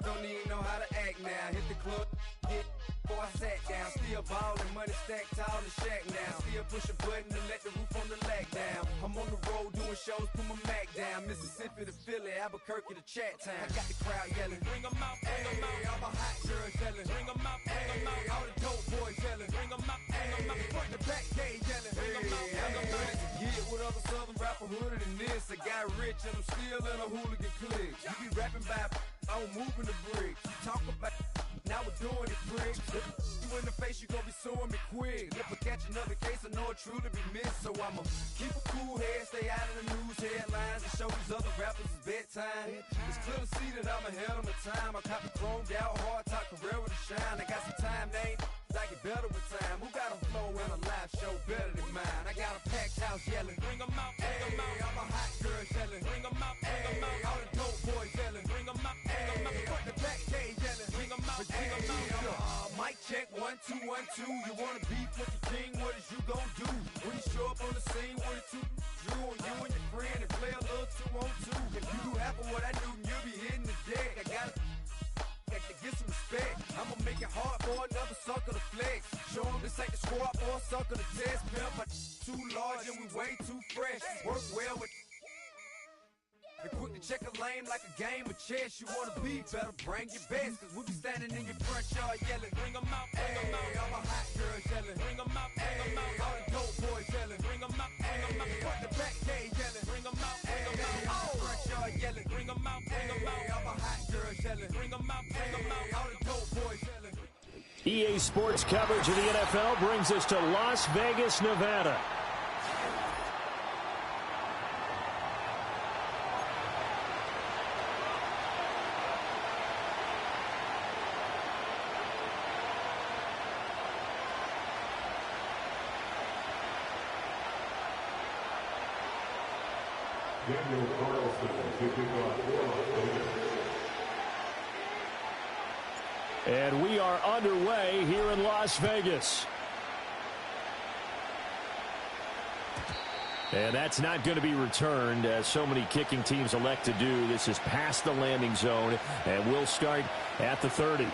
don't even know how to act now. Hit the club, get before I sat down. Still ballin', money stacked tall in the shack now. Still push a button to let the roof on the lag down. I'm on the road doing shows, put my Mac down. Mississippi to Philly, Albuquerque to Chat Town. I got the crowd yelling, bring 'em out, bring 'em out. All my hot girls yelling, bring 'em out, bring 'em out. All the dope boys yelling, bring 'em out, bring 'em out. Front the back gate yelling, bring 'em out, bring 'em out. To get with other southern rapper hooded than this. I got rich and I'm still in a hooligan clique. You be rapping by I'm moving the bricks. Talk about now we're doing it, pricks. You in the face, you gon' be suing me quick. If I catch another case, I know it truly be missed. So I'ma keep a cool head, stay out of the news headlines, and show these other rappers it's bedtime. It's clear to see that I'm ahead of my time. I copy chromed out, hard top career with a shine. I got some time, name. I get better with time. Who got a flow and a live show better than mine? I got a packed house yelling, bring 'em out, bring 'em out. All my hot girls yelling, bring 'em out, bring 'em out. All the dope boys yelling, bring 'em out, bring 'em out. Front the back gate yelling, bring 'em out, bring 'em out. Mic check 1 2 1 2. You wanna beef with the king? What is you gon' do when you show up on the scene with a two? You and your friend and play a little 2-on-2. If you do half of what I do, you'll be hitting the deck. I gotta get some respect. I'ma make it hard for another sucker to flex. Show them this ain't the squad for a sucker to test. Pimp, but too large and we way too fresh. Work well with and quick to check a lane like a game of chess. You wanna be better, bring your best. Cause we be standing in your front yard yelling, bring 'em out, bring 'em out. All my hot girls yelling, bring 'em out, bring 'em out. All the dope boys yelling, bring 'em out, bring 'em out. Front the back gate yelling, bring 'em out, bring 'em out. All the front yard yelling, bring 'em out, bring 'em out. All my hot girls yelling, bring 'em out, bring 'em out. All the dope boys yelling. EA Sports coverage of the NFL brings us to Las Vegas, Nevada. And we are underway here in Las Vegas. And that's not going to be returned, as so many kicking teams elect to do. This is past the landing zone, and we'll start at the 30.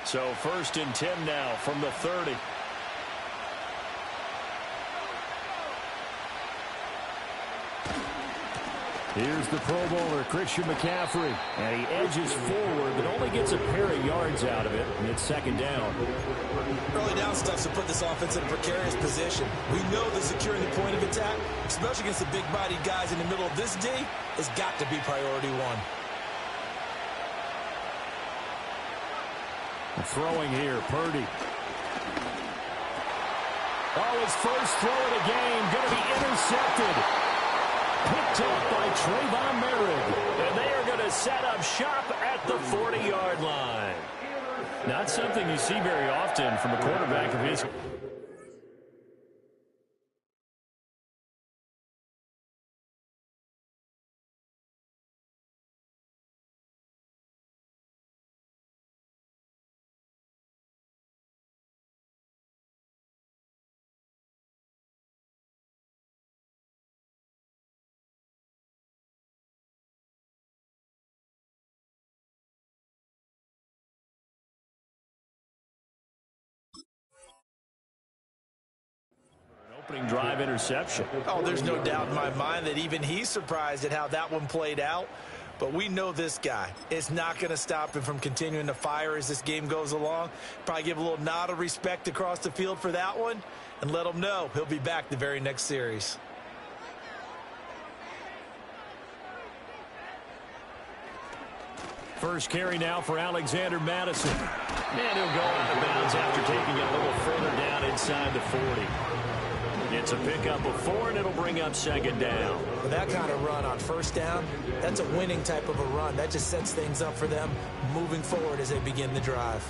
So 1st and 10 now from the 30. Here's the Pro Bowler, Christian McCaffrey, and he edges forward, but only gets a pair of yards out of it, and it's 2nd down. Early down stuff to put this offense in a precarious position. We know that securing the point of attack, especially against the big-bodied guys in the middle of this D, has got to be priority one. Throwing here, Purdy. Oh, his first throw of the game, going to be intercepted. Picked off by Trayvon Merritt. And they are going to set up shop at the 40-yard line. Not something you see very often from a quarterback of his. Opening drive interception. Oh, there's no doubt in my mind that even he's surprised at how that one played out. But we know this guy. It's not going to stop him from continuing to fire as this game goes along. Probably give a little nod of respect across the field for that one and let him know he'll be back the very next series. First carry now for Alexander Madison. And he'll go out of bounds after taking it a little further down inside the 40. It's a pickup of 4, and it'll bring up 2nd down. With that kind of run on 1st down, that's a winning type of a run. That just sets things up for them moving forward as they begin the drive.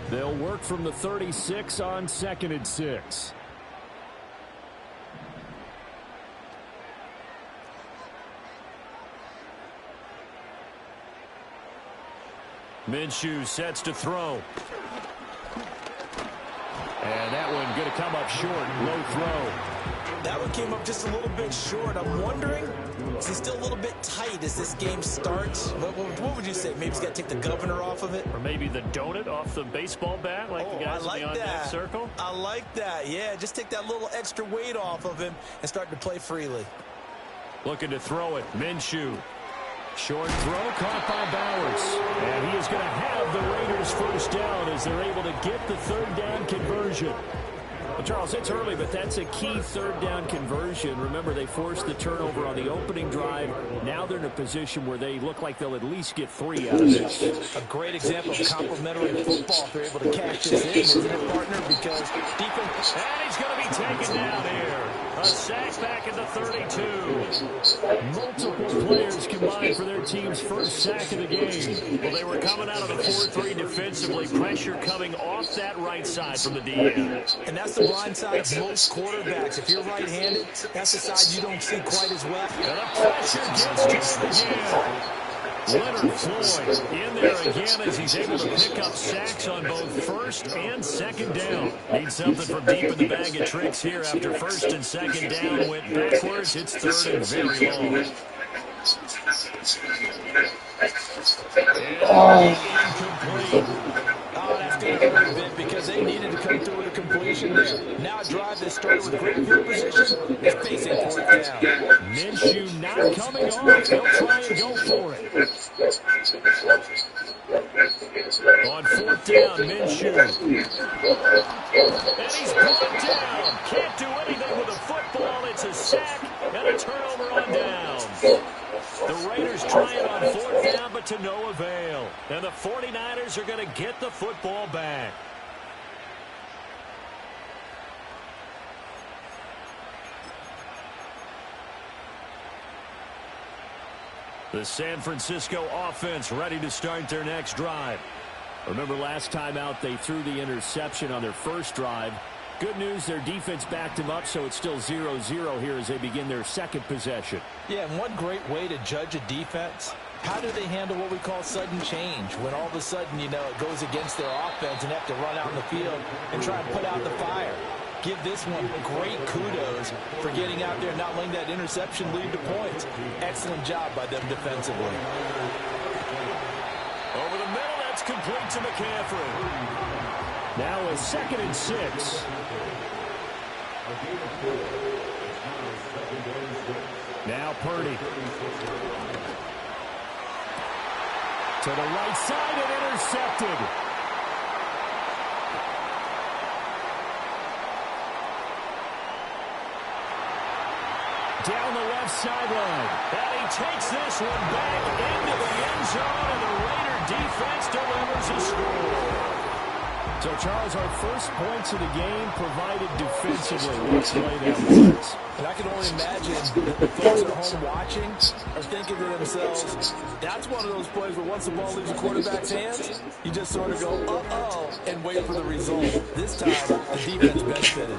They'll work from the 36 on 2nd and 6. Minshew sets to throw. And that one going to come up short. Low throw. That one came up just a little bit short. I'm wondering, is he still a little bit tight as this game starts? What would you say? Maybe he's got to take the governor off of it? Or maybe the donut off the baseball bat like the guys in the on-deck circle? I like that. Yeah, just take that little extra weight off of him and start to play freely. Looking to throw it. Minshew. Short throw caught by Bowers. And he is going to have the Raiders first down as they're able to get the third down conversion. Well, Charles, it's early, but that's a key third down conversion. Remember, they forced the turnover on the opening drive. Now they're in a position where they look like they'll at least get 3 out of this. A great example of complementary football if they're able to cash this in, isn't it, partner? Because defense... And he's going to be taken down here. A sack back at the 32. Multiple players combined for their team's first sack of the game. Well, they were coming out of the 4-3 defensively. Pressure coming off that right side from the DN. And that's the blind side of most quarterbacks. If you're right-handed, that's the side you don't see quite as well. And the pressure gets to it again. Leonard Floyd in there again as he's able to pick up sacks on both first and second down. Needs something from deep in the bag of tricks here after first and second down went backwards. It's third and very long. Incomplete. Oh, that's going to hurt a bit because they needed to come through with a completion there. Now a drive that started with great field position is facing fourth down. Minshew not coming off. They'll try and go for it. On fourth down, Minshew. And he's brought down. Can't do anything with the football. It's a sack and a turnover on downs. The Raiders trying on fourth down, but to no avail. And the 49ers are going to get the football back. The San Francisco offense ready to start their next drive. Remember last time out they threw the interception on their first drive. Good news, their defense backed them up, so it's still 0-0 here as they begin their second possession. Yeah, and one great way to judge a defense, how do they handle what we call sudden change? When all of a sudden, you know, it goes against their offense and have to run out in the field and try and put out the fire. Give this one great kudos for getting out there and not letting that interception lead to points. Excellent job by them defensively. Over the middle, that's complete to McCaffrey. Now a 2nd and 6. Now Purdy. To the right side and intercepted. Down the left sideline. And he takes this one back into the end zone, and the Raider defense delivers a score. So, Charles, our first points of the game provided defensively. Let's play that once. And I can only imagine the folks at home watching are thinking to themselves, that's one of those plays where once the ball leaves the quarterback's hands, you just sort of go, uh-oh, and wait for the result. This time, the defense benefited.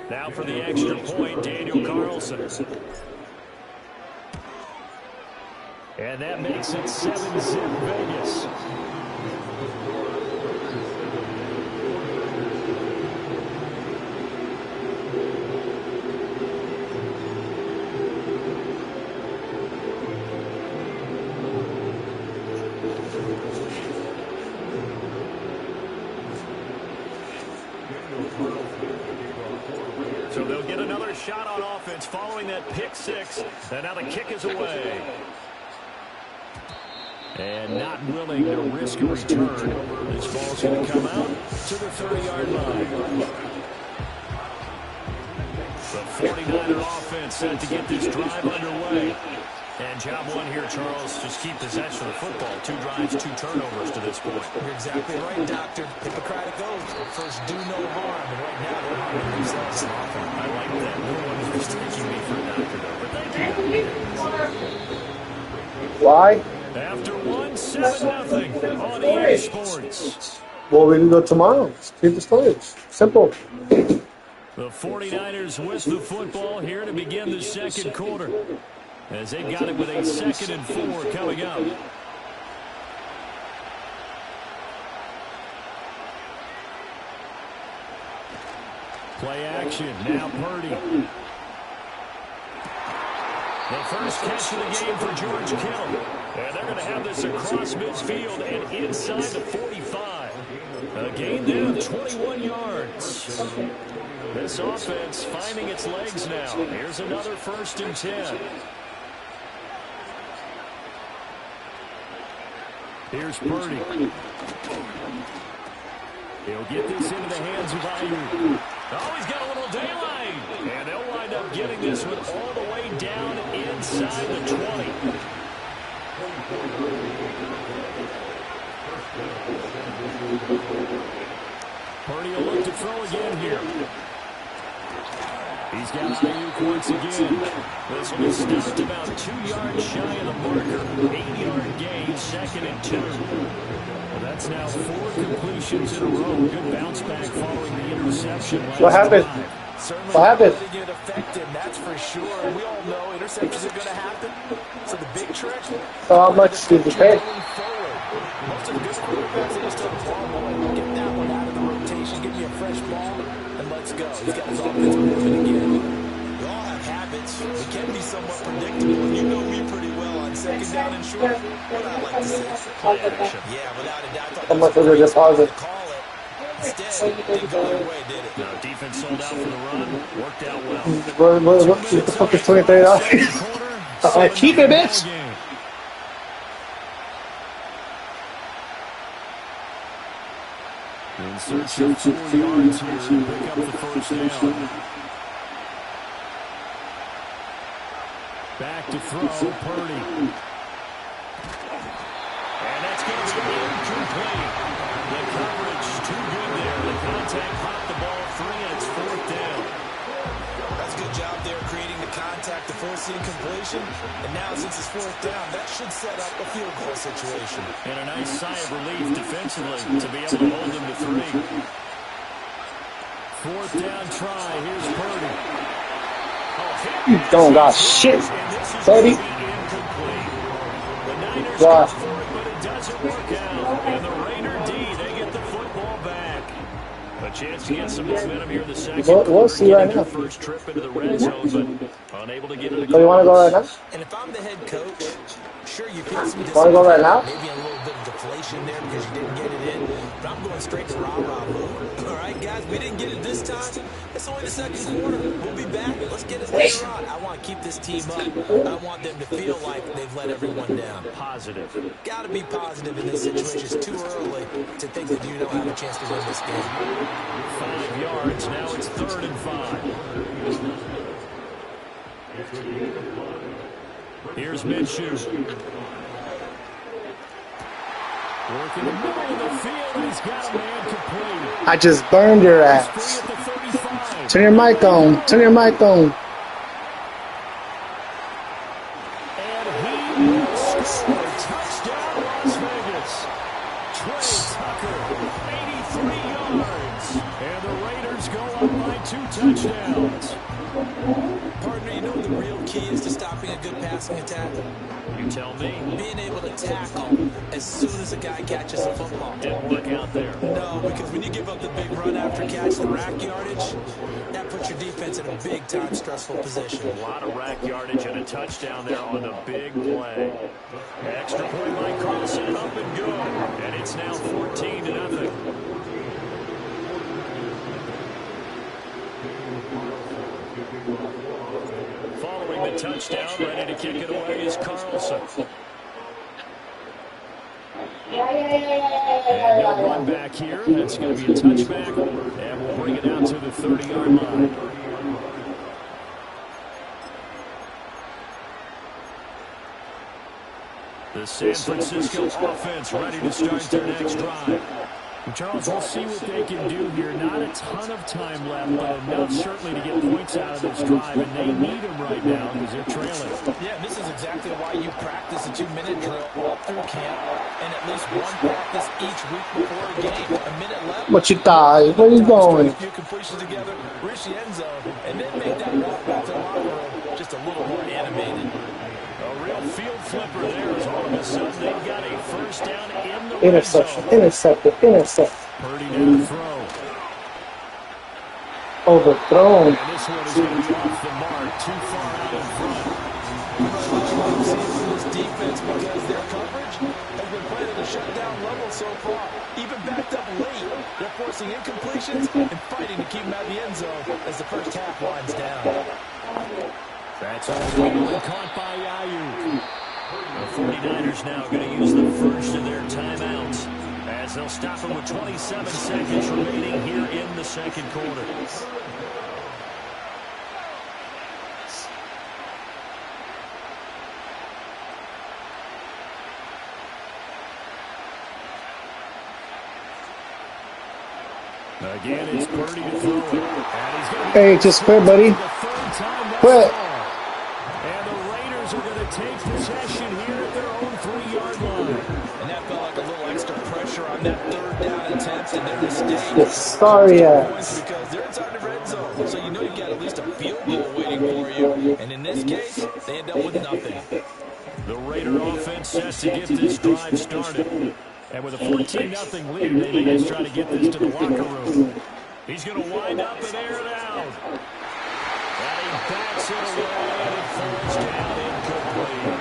Now for the extra point, Daniel Carlson. And that makes it 7-zip Vegas. So they'll get another shot on offense following that pick six. And now the kick is away. And not willing to risk a return. This ball's going to come out to the 30-yard line. The 49er offense set to get this drive underway. And job one here, Charles, just keep possession of the football. 2 drives, 2 turnovers to this point. You're exactly right, Doctor. Hippocratic oath. First, do no harm. And right now, they're harming themselves. I like that. No one is mistaking me for a doctor, though. But thank you. Why? After 1-7-0 on EA Sports. Well, we can go tomorrow. Keep the stories. Simple. The 49ers with the football here to begin the second quarter, as they've got it with a 2nd and 4 coming up. Play action, now Purdy. The first catch of the game for George Kittle. And they're going to have this across midfield and inside the 45. A gain there of 21 yards. This offense finding its legs now. Here's another 1st and 10. Here's Purdy. He'll get this into the hands of Ayuk. Oh, he's got a little daylight. And they'll wind up getting this one all the way down inside the 20. Purdy will look to throw again here. He's got Ayuk once again. This one is stopped about 2 yards shy of the marker. 8-yard gain, 2nd and 2. Well, that's now 4 completions in a row. Good bounce back following the interception. What happened? What happened? It affected him, that's for sure. And we all know interceptions are going to happen. So the big trick. So how much did you pay? Most of the good quarterbacks, they just take the ball away. Get that one out of the rotation. Give me a fresh ball, and let's go. He's got his offense moving again. We all have habits. We can be somewhat predictable. And you know me pretty well on 2nd down and short. What I like to say. Play action. Yeah, without a doubt. How much was your deposit? Call it. Instead, it didn't go your way, did it? No, defense sold out for the run. Worked out well. What the fuck is $23? Keep it, bitch! In search of 4 yards here to pick up the 1st down. Back to throw, Purdy. And that's going to be incomplete. The coverage too good there. The contact popped the ball free, and it's 4th down. That's a good job there creating the contact to force the incompletion. And now since it's 4th down, that should set up a field goal situation. And a nice sigh of relief defensively to be able to hold them to 3. 4th down try. Here's Purdy. You don't got shit, buddy. What? But it doesn't work out. And the Raider D, they get the football back. A chance to get some momentum here in the second. We'll see right now. First trip into the red zone, but unable to get it. So you want to go right now? And if I'm the head coach, sure you feel some Want to go right now? maybe a little bit of deflation there because you didn't get it in. But I'm going straight to rah-rah mode. All right, guys, we didn't get it this time. It's only the 2nd quarter. We'll be back. Let's get it later on. I want to keep this team up. I want them to feel like they've let everyone down. Positive. Got to be positive in this situation. It's too early to think that you don't have a chance to win this game. 5 yards. Now it's 3rd and 5. Here's Minshew. Working the middle of the field, and he's got a man complete. I just burned your ass. Turn your mic on. Turn your mic on. And he will score. Touchdown, Las Vegas. Trey Tucker, 83 yards. And the Raiders go up by 2 touchdowns. Partner, you know what the real key is to stopping a good passing attack? You tell me. Being able to tackle as soon as a guy catches a football. Didn't work out there. No, because when you give up the big run after catch, the rack yardage, that puts your defense in a big-time stressful position. A lot of rack yardage and a touchdown there on the big play. Extra point by Carlson, up and good. And it's now 14-0. Following the touchdown, ready to kick it away is Carlson. And no run back here. That's going to be a touchback. And we'll bring it out to the 30-yard line. The San Francisco offense ready to start their next drive. Charles, we'll see what they can do here. Not a ton of time left, but enough certainly to get points out of this drive, and they need them right now because they're trailing. Yeah, this is exactly why you practice a 2-minute drill all through camp and at least one practice each week before a game. A minute left. What you got? Where you going? A few completions together, reach the end zone, and then make that walk back to the locker room just a little more animated. A real field flipper there as all of a sudden they've got a first down in the Interception, intercepted, intercept. Purdy down to throw. Overthrown. And this one is going to be off the mark, too far out in front. This defense, because their coverage has been playing at a shutdown level so far. Even backed up late, they're forcing incompletions and fighting to keep them out of the end zone as the first half winds down. That's all caught by Ayuk. The 49ers now going to use the first of their timeouts as they'll stop them with 27 seconds remaining here in the second quarter. Again, it's Purdy to throw it. And he's going to Hey, just quit, buddy. Quit. And the Raiders are going to take possession here at their own 3-yard line. And that felt like a little extra pressure on that third down attempt and their mistake. Yes, sorry, Because they're inside the red zone, so you know you've got at least a field goal waiting for you. And in this case, they end up with nothing. The Raider offense set to get this drive started. And with a 14-0 lead, they may just try to get this to the locker room. He's going to wind up and air it out. And he backs it away and it falls down incomplete.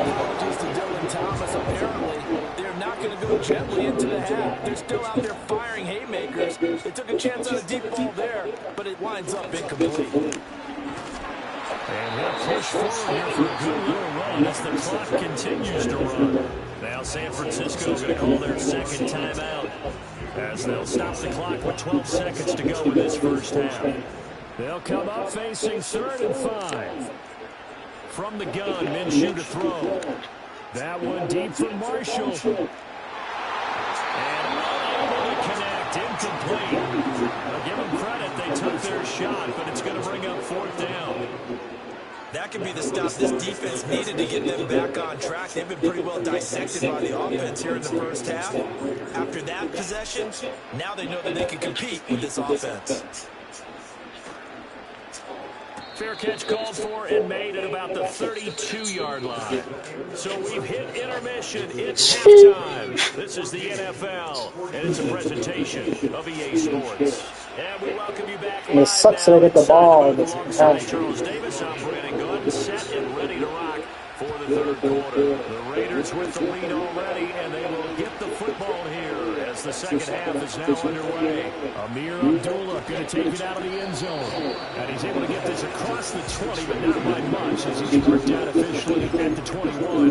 Apologies to Dylan Thomas. Apparently, they're not going to go gently into the half. They're still out there firing haymakers. They took a chance on a deep ball there, but it winds up incomplete. And he'll push forward here for a good little run as the clock continues to run. Now San Francisco is going to call their second timeout as they'll stop the clock with 12 seconds to go in this first half. They'll come up facing 3rd and 5. From the gun, Minshew to throw. That one deep from Marshall. And unable to connect, incomplete. I'll give them credit, they took their shot, but it's going to bring up 4th down. That could be the stop this defense needed to get them back on track. They've been pretty well dissected by the offense here in the first half. After that possession, now they know that they can compete with this offense. Fair catch called for and made at about the 32-yard line. So we've hit intermission. It's halftime. This is the NFL, and it's a presentation of EA Sports. And we welcome you back. And it sucks that I get the ball. Alongside Charles Davis, I'm Brandon Good, set and ready to rock for the third quarter. The Raiders with the lead already, and they will get the football here as the second half is now underway. Amir Abdullah going to take it out of the end zone. And he's able to get this across the 20, but not by much as he's marked out officially at the 21.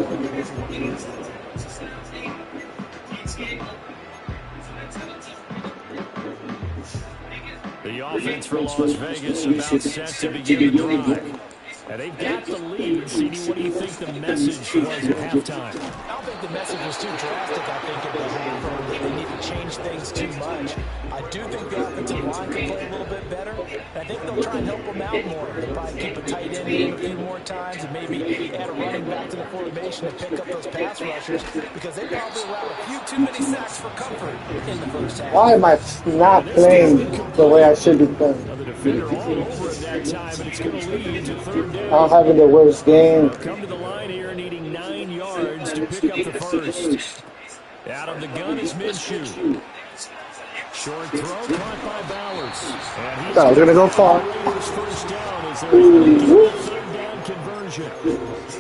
The offense for Las Vegas about set to begin the drive. And they've got the lead. CD, what do you think the message was at halftime? I don't think the message was too drastic. I think it was that they need to change things too much. I do think the offensive line can play a little bit better. I think they'll try and help them out more. They'll probably keep a tight end in a few more times and maybe add a running back to the formation and pick up those pass rushers because they probably allowed a few too many sacks for comfort in the first half. Why am I not playing the way I should be playing? The defender all over at that time, and it's going to lead to 3rd down. I'm having the worst game. Come to the line here needing 9 yards to pick up the first. Out of the gun is Minshew. Short throw caught by Bowers. And he's They're going to go far. first down as they're able to get the 3rd down conversion.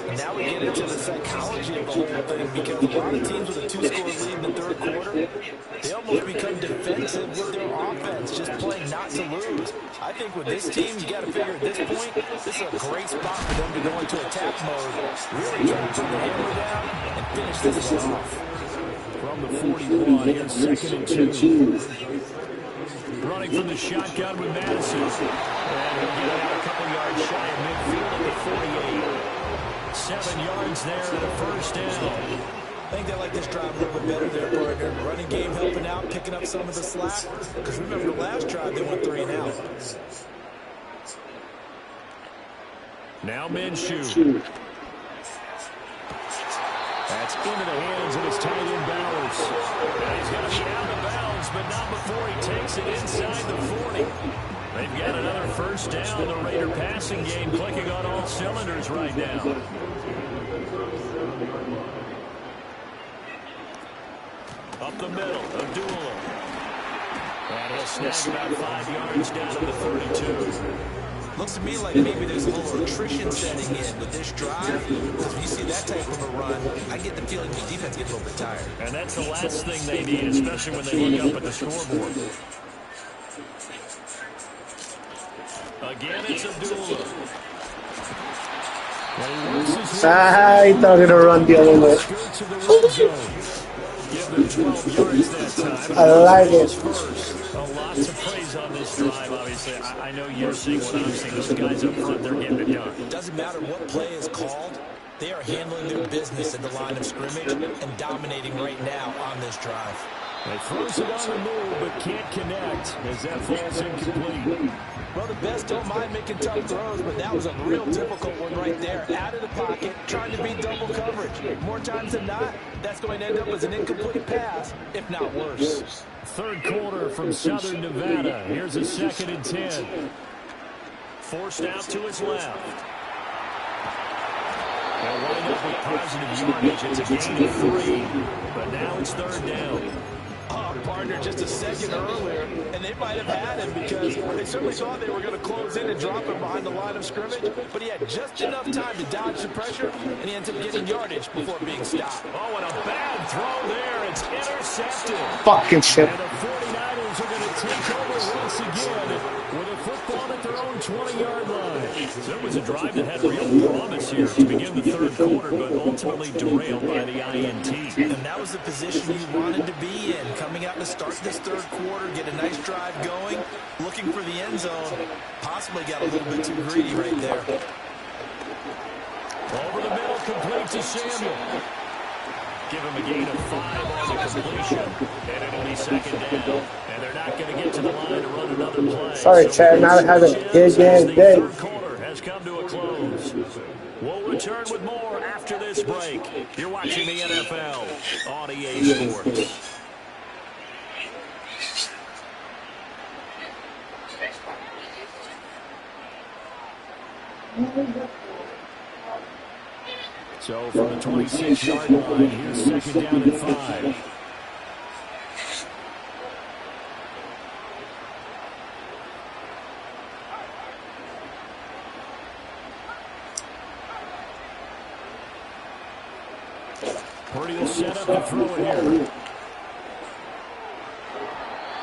And now we get into the psychology of the whole thing because a lot of teams with a 2-score lead in the third quarter, they almost become defensive with their offense, just playing not to lose. I think with this team, you got to figure at this point, this is a great spot for them to go into attack mode, really try to put the hammer down and finish this one off. From the 41, here's 2nd and 2. Running from the shotgun with Madison. And he'll get it out a couple yards shy of midfield at the 48. 7 yards there and a first down. I think they like this drive a little bit better there, partner. Running game helping out, picking up some of the slack. Because remember the last drive, they went 3 and out. Now Minshew. That's into the hands of his tight end Bowers. And he's going to be out of bounds, but not before he takes it inside the 40. They've got another first down. The Raider passing game clicking on all cylinders right now. Up the middle, Abdullah. And he'll snag about 5 yards down to the 32. Looks to me like maybe there's a little attrition setting in with this drive. Because when you see that type of a run, I get the feeling the defense gets a little bit tired. And that's the last thing they need, especially when they look up at the scoreboard. Again, it's Abdullah. I thought he was going to run the other way. Give them 12 yards that time. I like it. Lots of praise on this drive, obviously. I know you're seeing what I'm seeing. Those guys up front, they're getting it done. It doesn't matter what play is called. They are handling their business at the line of scrimmage and dominating right now on this drive. They throws it on the move, but can't connect as that falls incomplete. Well, the best don't mind making tough throws, but that was a real difficult one right there. Out of the pocket, trying to beat double coverage. More times than not, that's going to end up as an incomplete pass, if not worse. Third quarter from Southern Nevada. Here's a 2nd and 10. Forced out to his left. They'll wind up with positive yardage. It's a gain of 3, but now it's 3rd down. Partner just a second earlier, and they might have had him because they certainly thought they were going to close in and drop him behind the line of scrimmage, but he had just enough time to dodge the pressure, and he ends up getting yardage before being stopped. Oh, and a bad throw there. It's intercepted. Fucking shit. And the 49ers are going to take over once again with a football at their own 20-yard line. So it was a drive that had real promise here to begin the 3rd quarter, but ultimately derailed by the INT. And that was the position you wanted to be in, coming out to start this 3rd quarter, get a nice drive going, looking for the end zone, possibly got a little bit too greedy right there. Over the middle, complete to Samuel. Give him a gain of 5 on the completion, and it'll be 2nd down. And they're not going to get to the line to run another play. Sorry, Chad, now I have a good game day. The 3rd quarter has come to a close. We'll return with more after this break. You're watching the NFL on EA Sports. So from the 26-yard line, here's 2nd down and 5. Purdy will set up to throw it here.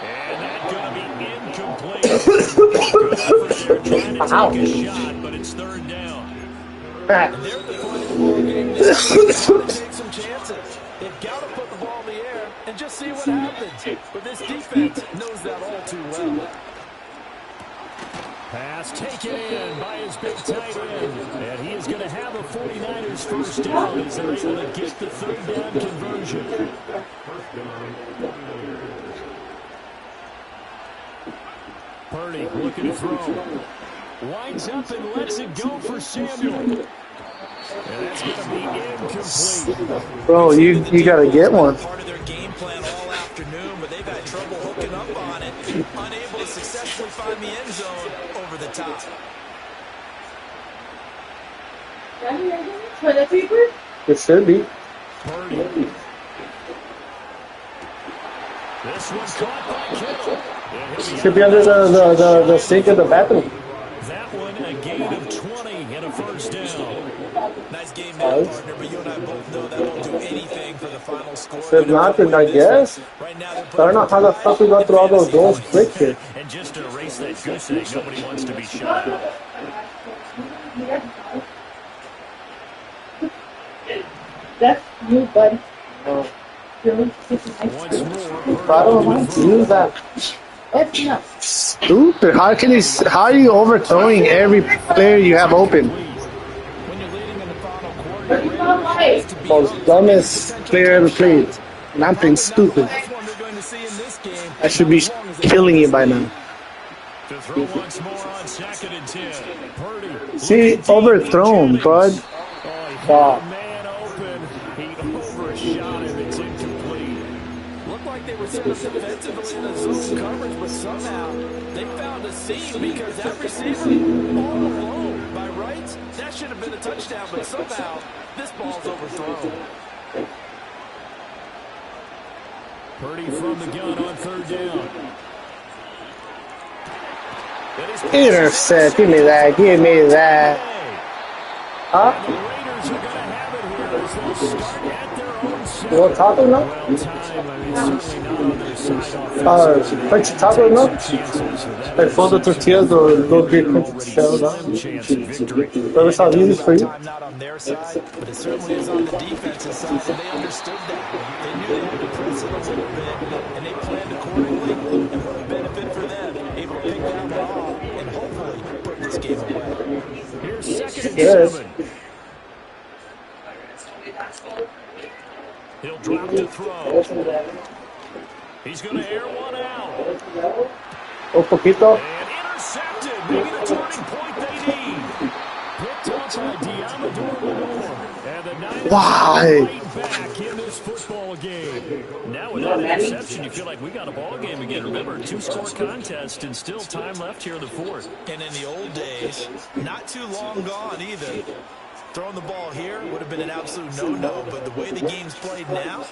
And that's going to be incomplete. Good effort there trying to take a shot, but it's 3rd down. And they're at the point of the ball game now. They've got to take some chances. They've got to put the ball in the air and just see what happens. But this defense knows that all too well. Pass taken in by his big tight end. And he is going to have a 49ers first down as they're able to get the 3rd down conversion. Purdy looking to throw. Winds up and lets it go for Samuel. And that's going to be incomplete. Bro, you got to get one. Part of their game plan all afternoon, but they've had trouble hooking up on it. Unable to successfully find the end zone over the top. Toilet paper? It should be. Purdy. This one's caught by Kittle. Should be under the sink of the bathroom. That one a gain of 20 and a first down. Nice game there, partner, but you and I both know that won't do anything for the final score. Said nothing, I guess. Right now, I don't know how the fuck we got through all those goals quick here. And just to erase that goose egg, nobody wants to be shot out. That's you, bud. Once more, I don't want to use that. It's not. Stupid. How are you overthrowing every player you have open? when you're leading in the final quarter, has to be Most dumbest player ever played. And I'm playing stupid. That's one they're going to see in this game. I should be killing you by now. To throw once more on 2nd and 10. Purdy. See, overthrown, bud. Oh, man open. He overshot him. It's incomplete. Looked like they were set up defensively in the zone coverage, but somehow they found a seam because that receiver all alone. By rights, that should have been a touchdown, but somehow this ball's overthrown. Purdy from the gun on 3rd down. Intercept. Give me that. Give me that. Huh? The Raiders are going to have it here as they start at their own side. You want taco now? Well, time, I mean, certainly not on their side offensively. French taco now? Like fold the tortillas or little bit of shells out? Whatever sounds easy for you. Not on their side, but it certainly is on the defensive side, and they understood that. They knew they had to press it a little bit, and they planned accordingly, and what a benefit for them, able to pick down the ball and hopefully put this game away. Here's 2nd and Yes. 7. He'll drop to throw. He's going to air one out. Un poquito. And intercepted. Maybe the turning point they need. Picked up by Diamador Lenore. And the Niners Why? right back in this football game. Now with that interception, you feel like we got a ball game again. Remember, 2-score contest and still time left here in the 4th. And in the old days, not too long gone either. Throwing the ball here would have been an absolute no-no, but the way the game's played now,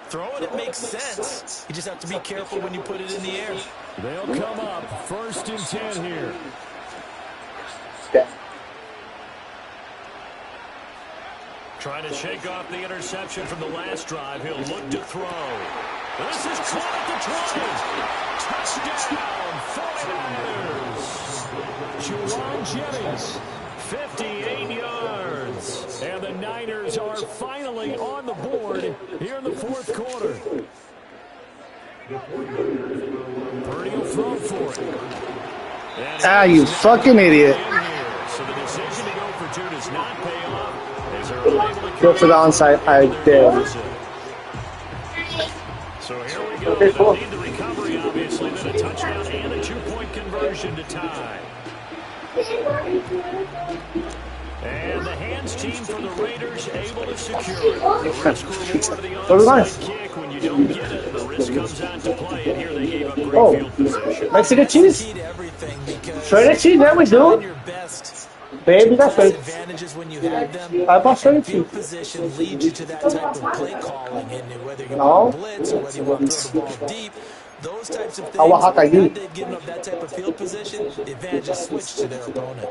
throwing it makes sense. You just have to be careful when you put it in the air. They'll come up 1st and 10 here. Trying to shake off the interception from the last drive. He'll look to throw. This is caught at the 20. Touchdown, 49ers. Juwan Jennings, 58 yards. And the Niners are finally on the board here in the 4th quarter. Purdy will throw for it. Ah, you fucking idiot. So the decision to go for 2 does not pay off. Go for the onside. I dare. So here we go. They'll need the recovery, obviously, then a touchdown and a 2-point conversion to tie. And the hands team for the Raiders able to secure it. The risk reward of the onside kick. When you don't get it, the risk comes out to play. And here they gave up great field position. Mexican cheese. Shredded cheese. There we go. Baby, that's right. Advantages when you have them. I bought shredded cheese. Field position leads you to that type of play calling, and whether you want to blitz or whether you want to throw the ball deep, those types of things. When they've given up that type of field position, the advantages switch to their opponent.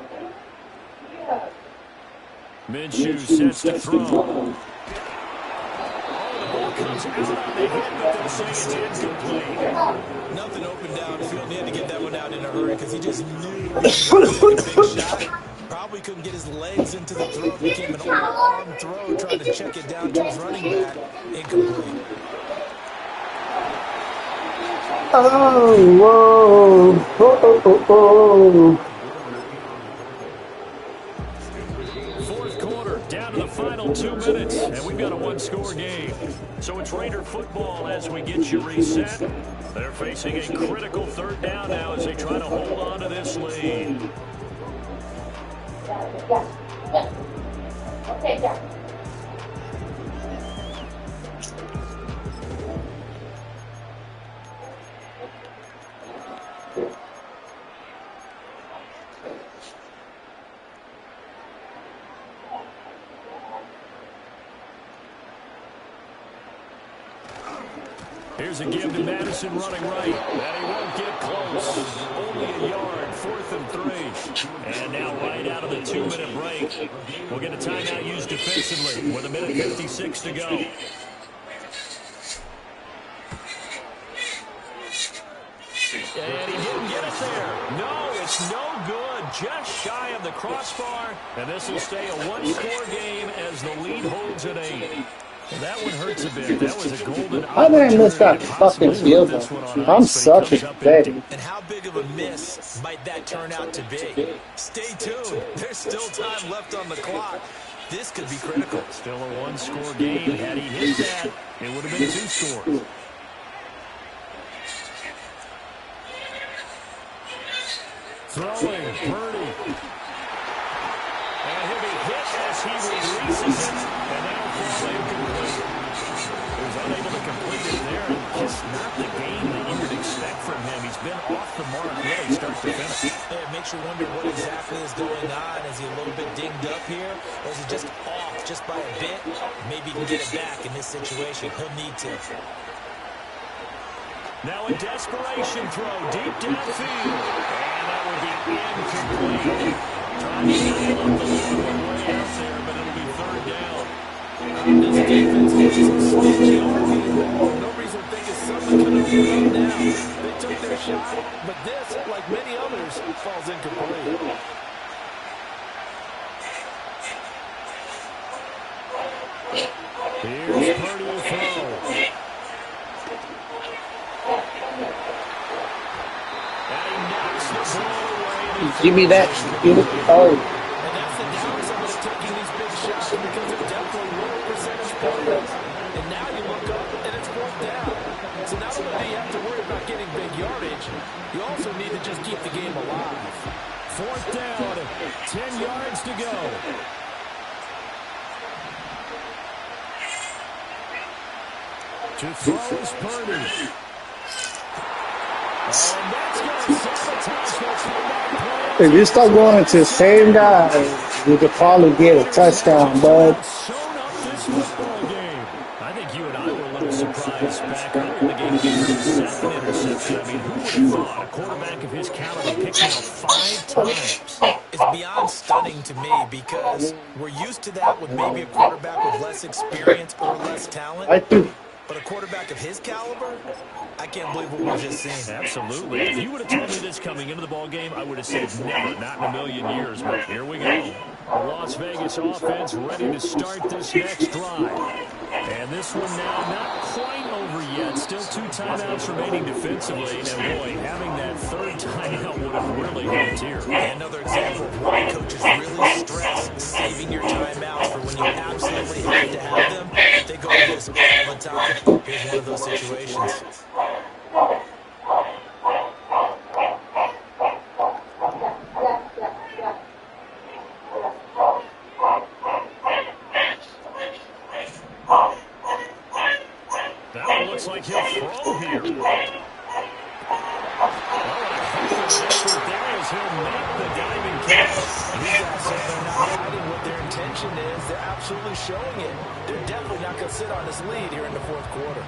Minshew sets to throw. Oh, the ball comes out on the hit, but they'll say it's incomplete. Nothing open downfield. He had to get that one out in a hurry because he just knew he was going to take a big shot. Probably couldn't get his legs into the throw. It became an all-arm throw, trying to check it down to his running back. Incomplete. Oh, whoa. Oh, oh, oh, oh. Down to the final 2 minutes, and we've got a 1-score game. So it's Raider football as we get you reset. They're facing a critical 3rd down now as they try to hold on to this lead. Okay, yeah. Here's a give to Madison running right. And he won't get close. Only a yard, 4th and 3. And now right out of the 2-minute break, we'll get a timeout used defensively with 1:56 to go. And he didn't get it there. No, it's no good. Just shy of the crossbar. And this will stay a 1-score game as the lead holds at 8. Well, that one hurts a bit. That was a golden How did I miss that fucking field goal? I'm such a baby. And how big of a miss might that turn out to be? Stay tuned. There's still time left on the clock. This could be critical. Still a one-score game. Had he hit that, it would have been 2 scores. Throwing, Purdy. And he'll be hit as he releases it, and that'll fall incomplete. He was unable to complete it there, and just not the game that you would expect from him. He's been off the mark really start to finish. Yeah, it makes you wonder what exactly is going on. Is he a little bit dinged up here, or is he just off just by a bit? Maybe he can get it back in this situation. He'll need to. Now a desperation throw deep downfield. And that would be incomplete. Trying to nail up the long way out there, but it'll be 3rd down. This defense gets some stingy on him. No reason to think it's something could have been up now. They took their shot, but this, like many others, falls incomplete. Here's Purdy to throw. Give me that. Oh. And that's the downside of taking these big shots because they're definitely low percentage points. And now you look up and it's 4th down. So not only do you have to worry about getting big yardage, you also need to just keep the game alive. 4th down, 10 yards to go. To throw is Purdy. And that's going to sabotage their comeback play. If you start going to the same guy, you could probably get a touchdown, bud. Shown up this football game. I think you and I were a little surprised back early in the game to get his 2nd interception. I mean, who would have thought a quarterback of his caliber picking out 5 times? It's beyond stunning to me because we're used to that with maybe a quarterback with less experience or less talent. But a quarterback of his caliber, I can't believe what we've just seen. Absolutely. If you would have told me this coming into the ball game, I would have said never, not in a million years. But here we go. The Las Vegas offense ready to start this next drive. And this one now not quite over yet. Still 2 timeouts remaining defensively. And boy, having that 3rd timeout would have really helped here. Another example of why coaches really stress saving your timeouts for when you absolutely have to have them. They go to this all the time. Here's one of those situations. That one looks like he'll throw here. Oh, a heck of an effort there as he'll make the diving catch. These guys say they're not hiding what their intention is. They're absolutely showing it. They're definitely not going to sit on this lead here in the 4th quarter.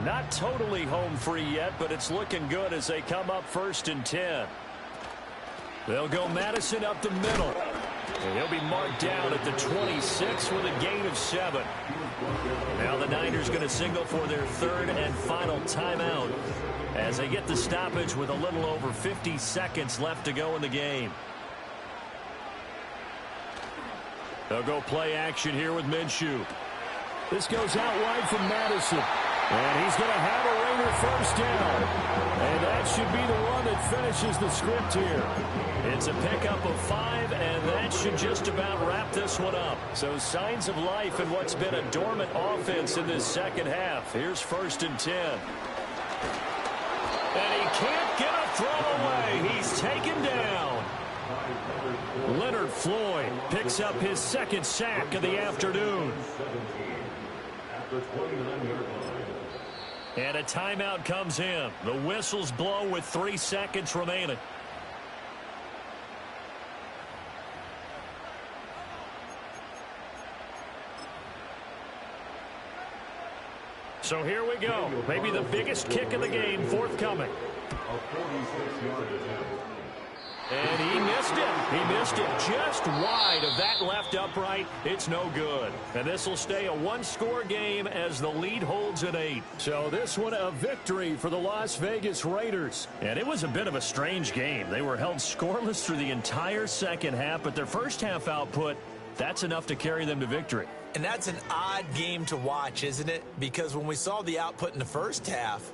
Not totally home free yet, but it's looking good as they come up 1st and 10. They'll go Madison up the middle. And he'll be marked down at the 26 with a gain of 7. Now the Niners going to signal for their 3rd and final timeout as they get the stoppage with a little over 50 seconds left to go in the game. They'll go play action here with Minshew. This goes out wide from Madison. And he's going to have a Raider 1st down. And that should be the one that finishes the script here. It's a pickup of 5, and that should just about wrap this one up. So signs of life in what's been a dormant offense in this 2nd half. Here's 1st and 10. And he can't get a throw away. He's taken down. Leonard Floyd picks up his 2nd sack of the afternoon. And a timeout comes in. The whistles blow with 3 seconds remaining. So here we go. Maybe the biggest kick of the game forthcoming. And he missed it. He missed it just wide of that left upright. It's no good. And this will stay a one-score game as the lead holds at 8. So this one a victory for the Las Vegas Raiders. And it was a bit of a strange game. They were held scoreless through the entire second half, but their first half output, that's enough to carry them to victory. And that's an odd game to watch, isn't it? Because when we saw the output in the first half,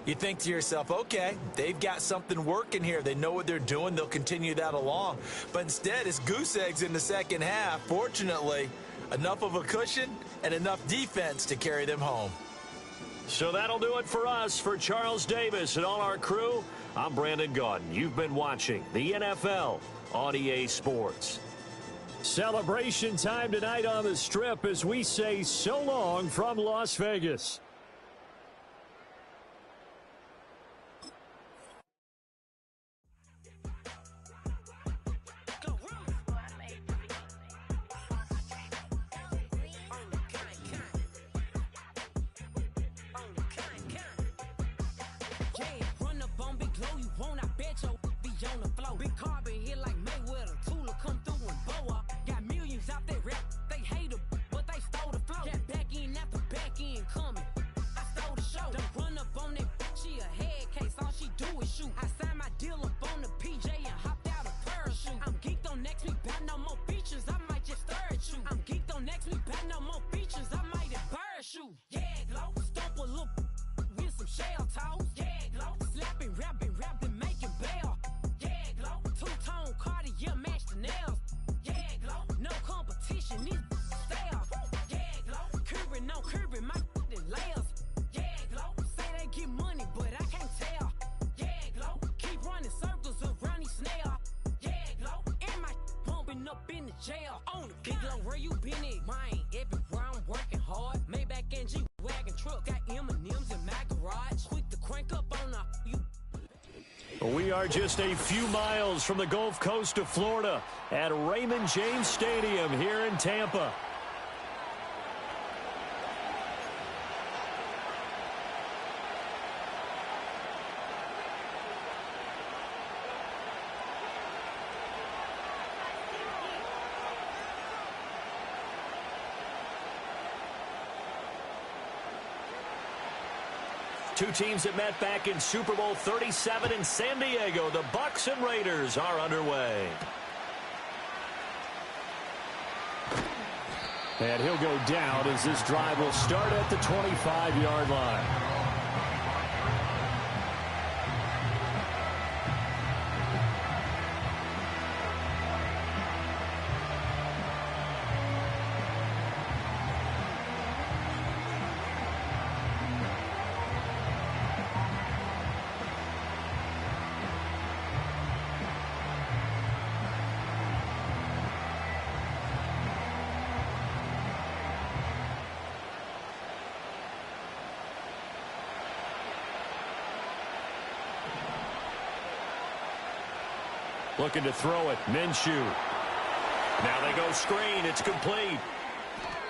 you think to yourself, okay, they've got something working here. They know what they're doing. They'll continue that along. But instead, it's goose eggs in the second half. Fortunately, enough of a cushion and enough defense to carry them home. So that'll do it for us. For Charles Davis and all our crew, I'm Brandon Gaudin. You've been watching the NFL on EA Sports. Celebration time tonight on the Strip as we say so long from Las Vegas. We are just a few miles from the Gulf Coast of Florida at Raymond James Stadium here in Tampa. Two teams that met back in Super Bowl 37 in San Diego. The Bucs and Raiders are underway. And he'll go down as this drive will start at the 25-yard line. Looking to throw it. Minshew. Now they go screen. It's complete.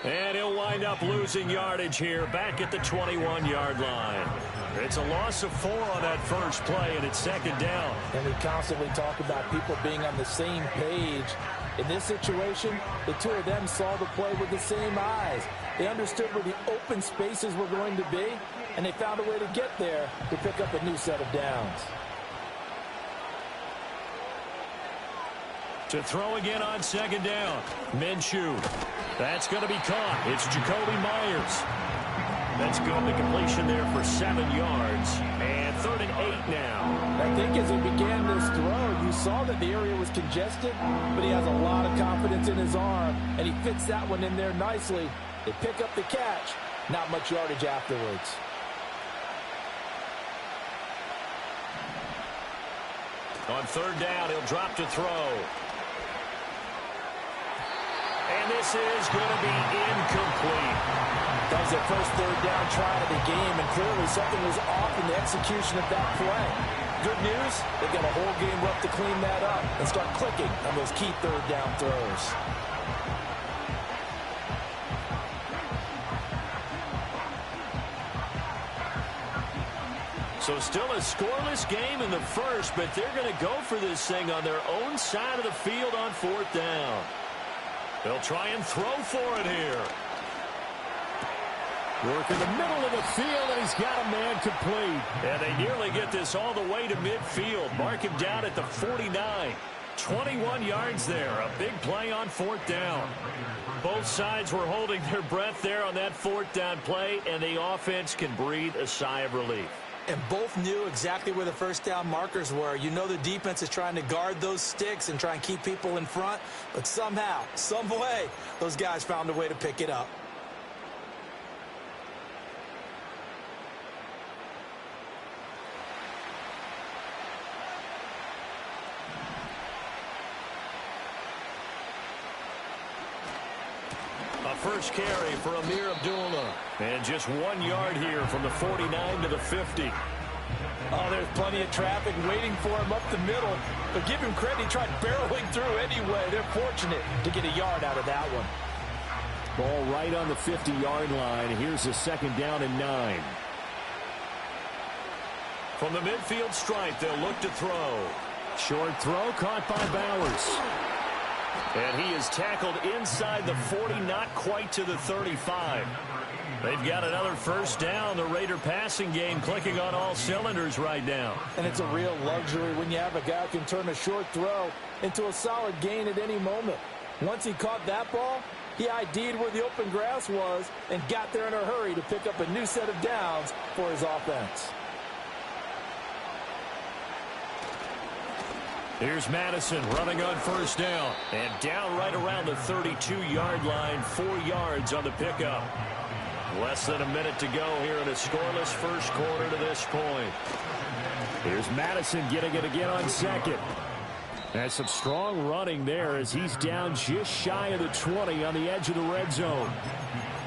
And he'll wind up losing yardage here back at the 21-yard line. It's a loss of 4 on that first play, and it's second down. And we constantly talk about people being on the same page. In this situation, the two of them saw the play with the same eyes. They understood where the open spaces were going to be, and they found a way to get there to pick up a new set of downs. To throw again on second down. Minshew. That's going to be caught. It's Jacoby Myers. That's good. The completion there for 7 yards. And 3rd and 8 now. I think as he began this throw, you saw that the area was congested, but he has a lot of confidence in his arm, and he fits that one in there nicely. They pick up the catch. Not much yardage afterwards. On 3rd down, he'll drop to throw. And this is going to be incomplete. That was their first 3rd down try of the game, and clearly something was off in the execution of that play. Good news, they've got a whole game left to clean that up and start clicking on those key 3rd down throws. So still a scoreless game in the first, but they're going to go for this thing on their own side of the field on 4th down. They'll try and throw for it here. Work in the middle of the field, and he's got a man complete. And they nearly get this all the way to midfield. Mark him down at the 49. 21 yards there. A big play on 4th down. Both sides were holding their breath there on that 4th down play, and the offense can breathe a sigh of relief. And both knew exactly where the first down markers were. You know the defense is trying to guard those sticks and try and keep people in front, but somehow, some way, those guys found a way to pick it up. First carry for Amir Abdullah. And just 1 yard here from the 49 to the 50. Oh, there's plenty of traffic waiting for him up the middle. But give him credit, he tried barreling through anyway. They're fortunate to get a yard out of that one. Ball right on the 50-yard line. Here's a 2nd down and 9. From the midfield stripe, they'll look to throw. Short throw caught by Bowers. And he is tackled inside the 40, not quite to the 35. They've got another first down. The Raider passing game clicking on all cylinders right now. And it's a real luxury when you have a guy who can turn a short throw into a solid gain at any moment. Once he caught that ball, he ID'd where the open grass was and got there in a hurry to pick up a new set of downs for his offense. Here's Madison running on first down. And down right around the 32-yard line, 4 yards on the pickup. Less than a minute to go here in a scoreless first quarter to this point. Here's Madison getting it again on 2nd. That's some strong running there as he's down just shy of the 20 on the edge of the red zone.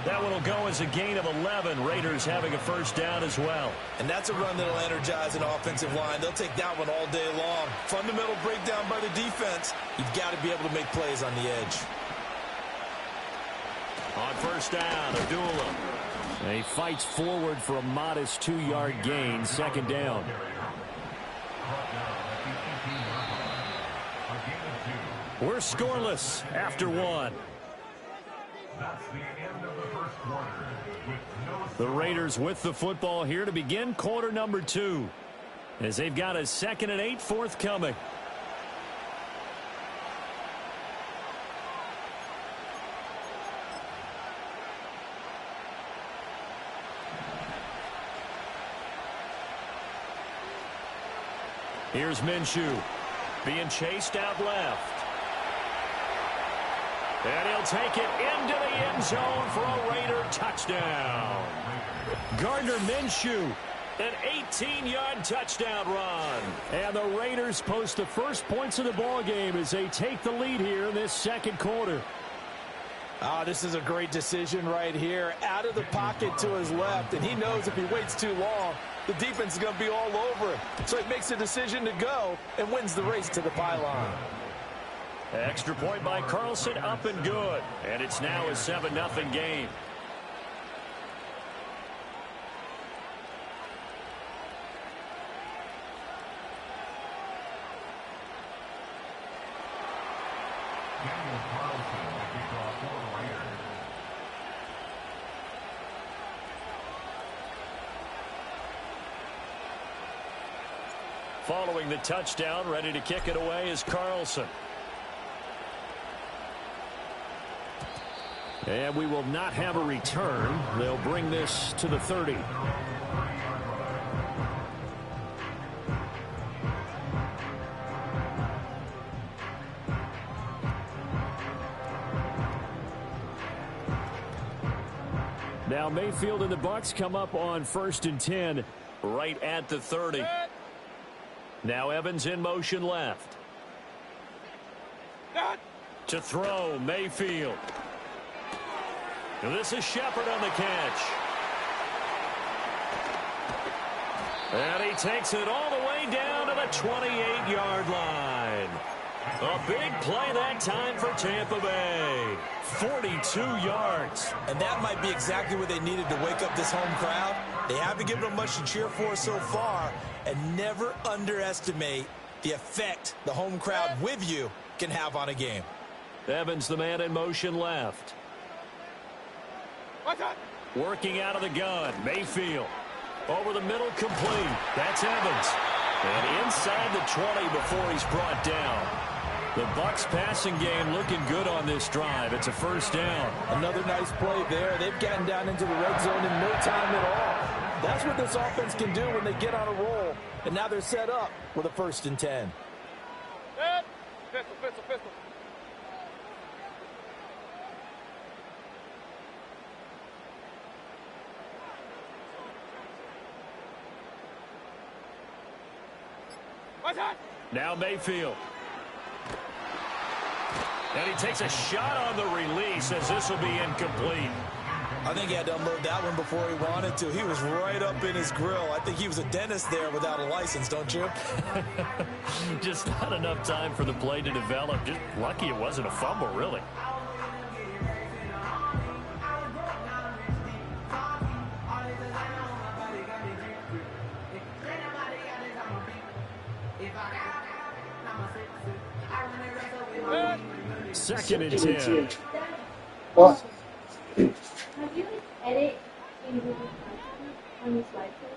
That one will go as a gain of 11. Raiders having a first down as well. And that's a run that'll energize an offensive line. They'll take that one all day long. Fundamental breakdown by the defense. You've got to be able to make plays on the edge. On first down, Abdullah. And he fights forward for a modest 2-yard gain. 2nd down. We're scoreless after 1. The Raiders with the football here to begin quarter number 2. As they've got a 2nd and 8 forthcoming. Here's Minshew being chased out left. And he'll take it into the end zone for a Raider touchdown. Gardner Minshew, an 18-yard touchdown run. And the Raiders post the first points of the ball game as they take the lead here in this 2nd quarter. This is a great decision right here. Out of the pocket to his left, and he knows if he waits too long, the defense is going to be all over him. So he makes a decision to go and wins the race to the pylon. Extra point by Carlson, up and good. And it's now a 7-0 game. Following the touchdown, ready to kick it away is Carlson. And we will not have a return. They'll bring this to the 30. Now Mayfield and the Bucs come up on 1st and 10 right at the 30. Now Evans in motion left. To throw, Mayfield. This is Shepard on the catch. And he takes it all the way down to the 28-yard line. A big play that time for Tampa Bay. 42 yards. And that might be exactly what they needed to wake up this home crowd. They haven't given them much to cheer for so far, and never underestimate the effect the home crowd with you can have on a game. Evans, the man in motion left. Working out of the gun, Mayfield. Over the middle, complete. That's Evans. And inside the 20 before he's brought down. The Bucs passing game looking good on this drive. It's a first down. Another nice play there. They've gotten down into the red zone in no time at all. That's what this offense can do when they get on a roll. And now they're set up with a 1st and 10. Pistol. Now Mayfield. And he takes a shot on the release as this will be incomplete. I think he had to unload that one before he wanted to. He was right up in his grill. I think he was a dentist there without a license, don't you? Just not enough time for the play to develop. Just lucky it wasn't a fumble, really. Second and 10. What? Have you edit on this slideshow?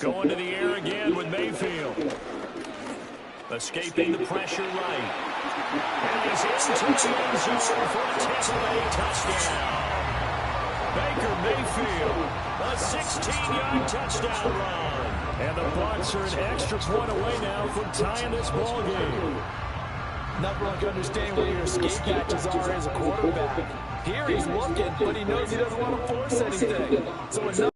Going to the air again with Mayfield. Escaping the pressure right. And he's into the end zone for a Tampa Bay touchdown. Baker Mayfield, a 16-yard touchdown run. And the Bucs are an extra point away now from tying this ball game. Nothing like understanding where your escape patches are as a quarterback. Here he's looking, but he knows he doesn't want to force anything. So